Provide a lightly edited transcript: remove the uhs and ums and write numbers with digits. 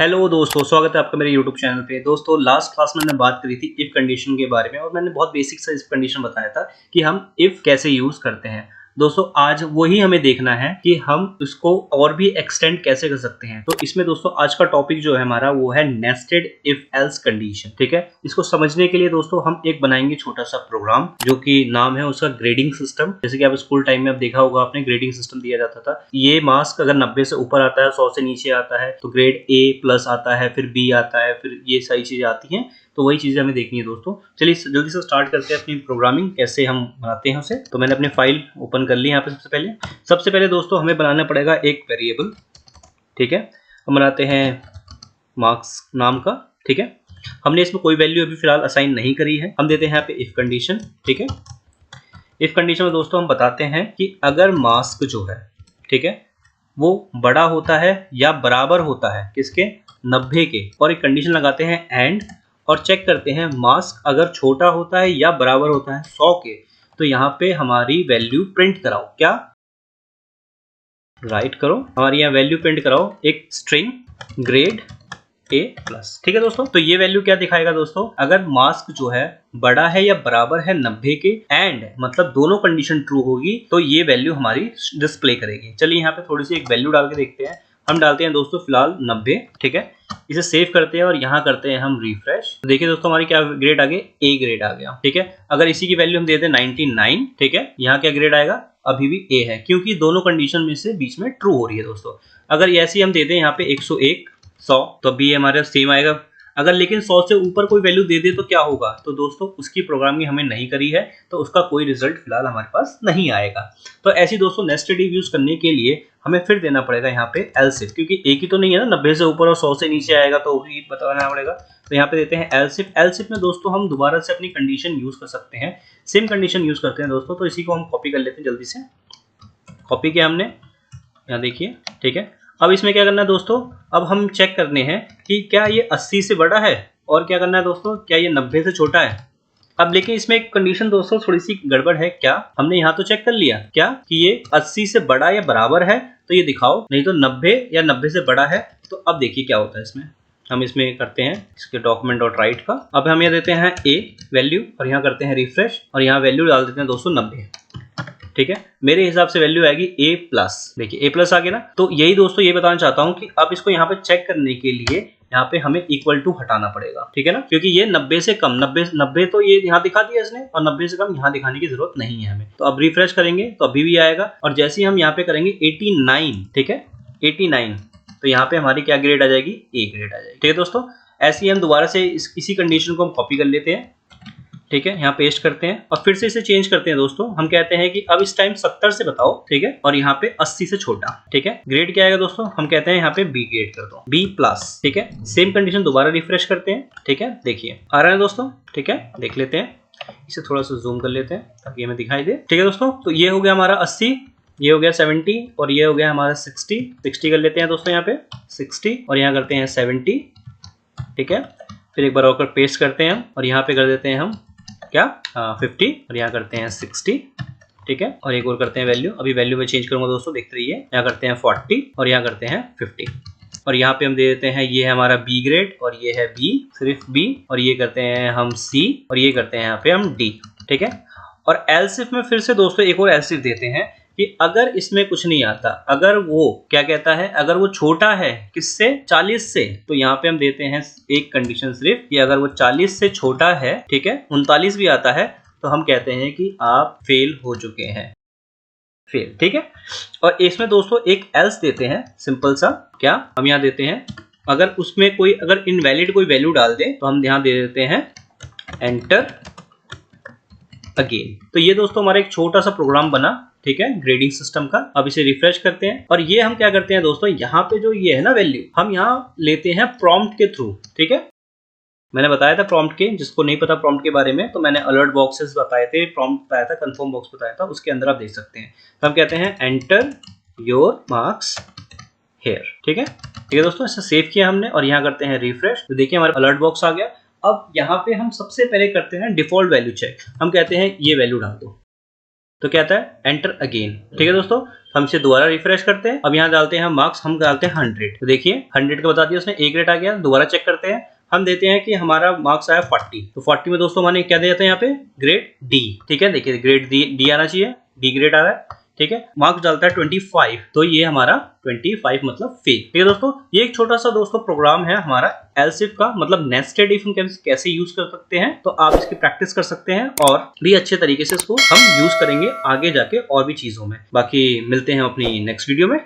Hello दोस्तों, स्वागत है आपका मेरे यूट्यूब चैनल पे। दोस्तों लास्ट क्लास में मैंने बात करी थी इफ कंडीशन के बारे में और मैंने बहुत बेसिक सा इफ कंडीशन बताया था कि हम इफ कैसे यूज करते हैं। दोस्तों आज वही हमें देखना है कि हम इसको और भी एक्सटेंड कैसे कर सकते हैं। तो इसमें दोस्तों आज का टॉपिक जो है हमारा वो है नेस्टेड इफ एल्स कंडीशन। ठीक है, इसको समझने के लिए दोस्तों हम एक बनाएंगे छोटा सा प्रोग्राम जो कि नाम है उसका ग्रेडिंग सिस्टम। जैसे कि आप स्कूल टाइम में आप देखा होगा आपने ग्रेडिंग सिस्टम दिया जाता था। ये मार्क्स अगर 90 से ऊपर आता है, 100 से नीचे आता है तो ग्रेड ए प्लस आता है, फिर बी आता है, फिर ये सारी चीजें आती हैं। तो वही चीजें हमें देखनी है दोस्तों। चलिए जल्दी से स्टार्ट करते हैं अपनी प्रोग्रामिंग कैसे हम बनाते हैं उसे। तो मैंने अपनी फाइल ओपन कर ली यहाँ पे। सबसे पहले दोस्तों हमें बनाना पड़ेगा एक वेरिएबल। ठीक है, हम बनाते हैं मार्क्स नाम का। ठीक है, हमने इसमें कोई वैल्यू अभी फिलहाल असाइन नहीं करी है। हम देते हैं यहाँ पे इफ कंडीशन। ठीक है, इफ कंडीशन में दोस्तों हम बताते हैं कि अगर मास्क जो है, ठीक है, वो बड़ा होता है या बराबर होता है किसके, 90 के, और एक कंडीशन लगाते हैं एंड, और चेक करते हैं मास्क अगर छोटा होता है या बराबर होता है 100 के, तो यहाँ पे हमारी वैल्यू प्रिंट कराओ। क्या राइट करो, हमारी यहाँ वैल्यू प्रिंट कराओ एक स्ट्रिंग ग्रेड ए प्लस। ठीक है दोस्तों, तो ये वैल्यू क्या दिखाएगा दोस्तों, अगर मास्क जो है बड़ा है या बराबर है 90 के एंड मतलब दोनों कंडीशन ट्रू होगी तो ये वैल्यू हमारी डिस्प्ले करेगी। चलिए यहाँ पे थोड़ी सी एक वैल्यू डाल के देखते हैं। हम डालते हैं दोस्तों फिलहाल 90। ठीक है, इसे सेव करते हैं और यहाँ करते हैं हम रिफ्रेश। तो देखिए दोस्तों हमारी क्या ग्रेड आ गई, ए ग्रेड आ गया। ठीक है, अगर इसी की वैल्यू हम दे दें 99, ठीक है, यहाँ क्या ग्रेड आएगा, अभी भी ए है क्योंकि दोनों कंडीशन में से बीच में ट्रू हो रही है दोस्तों। अगर ऐसे ही हम दे दें यहाँ पे 101 100 तो भी हमारे सेम आएगा। अगर लेकिन 100 से ऊपर कोई वैल्यू दे दे तो क्या होगा, तो दोस्तों उसकी प्रोग्रामिंग हमें नहीं करी है तो उसका कोई रिजल्ट फिलहाल हमारे पास नहीं आएगा। तो ऐसी दोस्तों नेस्टेड इफ यूज करने के लिए हमें फिर देना पड़ेगा यहाँ पे एल्स इफ, क्योंकि एक ही तो नहीं है ना, 90 से ऊपर और 100 से नीचे आएगा तो भी बताना पड़ेगा। तो यहाँ पे देते हैं एल्स इफ। एल्स इफ में दोस्तों हम दोबारा से अपनी कंडीशन यूज कर सकते हैं, सेम कंडीशन यूज करते हैं दोस्तों। तो इसी को हम कॉपी कर लेते हैं, जल्दी से कॉपी किया हमने, यहाँ देखिए। ठीक है, अब इसमें क्या करना है दोस्तों, अब हम चेक करने हैं कि क्या ये 80 से बड़ा है और क्या करना है दोस्तों, क्या ये 90 से छोटा है। अब लेकिन इसमें एक कंडीशन दोस्तों थोड़ी सी गड़बड़ है। क्या, हमने यहाँ तो चेक कर लिया क्या कि ये 80 से बड़ा या बराबर है तो ये दिखाओ, नहीं तो 90 या 90 से बड़ा है। तो अब देखिए क्या होता है इसमें। हम इसमें करते हैं इसके डॉक्यूमेंट डॉट राइट का। अब हम यहाँ देते हैं ए वैल्यू और यहाँ करते हैं रिफ्रेश और यहाँ वैल्यू डाल देते हैं दोस्तों 90। ठीक है, मेरे हिसाब से वैल्यू आएगी ए प्लस। देखिए ए प्लस आ गया ना। तो यही दोस्तों ये बताना चाहता हूँ कि अब इसको यहाँ पे चेक करने के लिए यहाँ पे हमें इक्वल टू हटाना पड़ेगा। ठीक है ना, क्योंकि ये 90 से कम, 90 तो ये यहाँ दिखा दिया इसने और 90 से कम यहाँ दिखाने की जरूरत नहीं है हमें। तो अब रिफ्रेश करेंगे तो अभी भी आएगा और जैसे ही हम यहाँ पे करेंगे 89, ठीक है 89, तो यहाँ पे हमारी क्या ग्रेड आ जाएगी, ए ग्रेड आ जाएगी। ठीक है दोस्तों, ऐसे ही हम दोबारा से इसी कंडीशन को हम कॉपी कर लेते हैं। ठीक है, यहाँ पेस्ट करते हैं और फिर से इसे चेंज करते हैं दोस्तों। हम कहते हैं कि अब इस टाइम 70 से बताओ, ठीक है, और यहाँ पे 80 से छोटा। ठीक है, ग्रेड क्या आएगा दोस्तों, हम कहते हैं यहाँ पे बी ग्रेड कर दो, बी प्लस। ठीक है, सेम कंडीशन दोबारा रिफ्रेश करते हैं। ठीक है, देखिए आ रहा है दोस्तों। ठीक है, देख लेते हैं, इसे थोड़ा सा जूम कर लेते हैं ताकि हमें दिखाई दे। ठीक है दोस्तों, तो ये हो गया हमारा 80, ये हो गया 70 और ये हो गया हमारा 60 कर लेते हैं दोस्तों यहाँ पे 60 और यहाँ करते हैं 70। ठीक है, फिर एक बार और पेस्ट करते हैं हम और यहाँ पे कर देते हैं हम क्या 50 और यहाँ करते हैं 60। ठीक है, और एक और करते हैं वैल्यू, अभी वैल्यू में चेंज करूंगा दोस्तों, देखते रहिए। यहाँ करते हैं 40 और यहाँ करते हैं 50 और यहाँ पे हम दे देते हैं ये है हमारा बी ग्रेड और ये है बी, सिर्फ बी, और ये करते हैं हम सी और ये करते हैं यहाँ पे हम डी। ठीक है, और एल्स इफ में फिर से दोस्तों एक और एल्स इफ देते हैं कि अगर इसमें कुछ नहीं आता, अगर वो क्या कहता है, अगर वो छोटा है किससे, 40 से, तो यहाँ पे हम देते हैं एक कंडीशन सिर्फ कि अगर वो 40 से छोटा है, ठीक है, 39 भी आता है, तो हम कहते हैं कि आप फेल हो चुके हैं, फेल। ठीक है, और इसमें दोस्तों एक एल्स देते हैं सिंपल सा। क्या, हम यहाँ देते हैं अगर उसमें कोई अगर इनवैलिड कोई वैल्यू डाल दे तो हम यहाँ दे देते हैं एंटर अगेन। तो ये दोस्तों हमारा एक छोटा सा प्रोग्राम बना, ठीक है, ग्रेडिंग सिस्टम का। अब इसे रिफ्रेश करते हैं और ये हम क्या करते हैं दोस्तों, यहाँ पे जो ये है ना वैल्यू, हम यहाँ लेते हैं प्रॉम्प्ट के थ्रू। ठीक है, मैंने बताया था प्रॉम्प्ट के, जिसको नहीं पता प्रॉम्प्ट के बारे में तो मैंने अलर्ट बॉक्सेस बताए थे, प्रॉम्प्ट बताया था, कंफर्म बॉक्स बताया था, उसके अंदर आप देख सकते हैं। तो हम कहते हैं एंटर योर मार्क्स हेयर। ठीक है, ठीक है दोस्तों, इसे सेव किया हमने और यहाँ करते हैं रिफ्रेश। तो देखिए हमारा अलर्ट बॉक्स आ गया। अब यहाँ पे हम सबसे पहले करते हैं डिफॉल्ट वैल्यू चेक। हम कहते हैं ये वैल्यू डाल दो, तो क्या आता है एंटर अगेन। ठीक है दोस्तों, हम इसे दोबारा रिफ्रेश करते हैं। अब यहाँ डालते हैं मार्क्स, हम डालते हैं 100। तो देखिए 100 का बता दिया उसने, A ग्रेड आ गया। दोबारा चेक करते हैं, हम देते हैं कि हमारा मार्क्स आया 40। तो 40 में दोस्तों मैंने क्या दिया था यहाँ पे, ग्रेड डी। ठीक है, देखिए ग्रेड डी आना चाहिए, बी ग्रेड आ रहा है। ठीक है, मार्क्स डालता है 25, तो ये हमारा 25 मतलब फेल। ठीक है दोस्तों, ये एक छोटा सा दोस्तों प्रोग्राम है हमारा एल्स इफ का, मतलब नेस्टेड इफ हम कैसे यूज कर सकते हैं। तो आप इसकी प्रैक्टिस कर सकते हैं और भी अच्छे तरीके से इसको हम यूज करेंगे आगे जाके और भी चीजों में। बाकी मिलते हैं अपनी नेक्स्ट वीडियो में।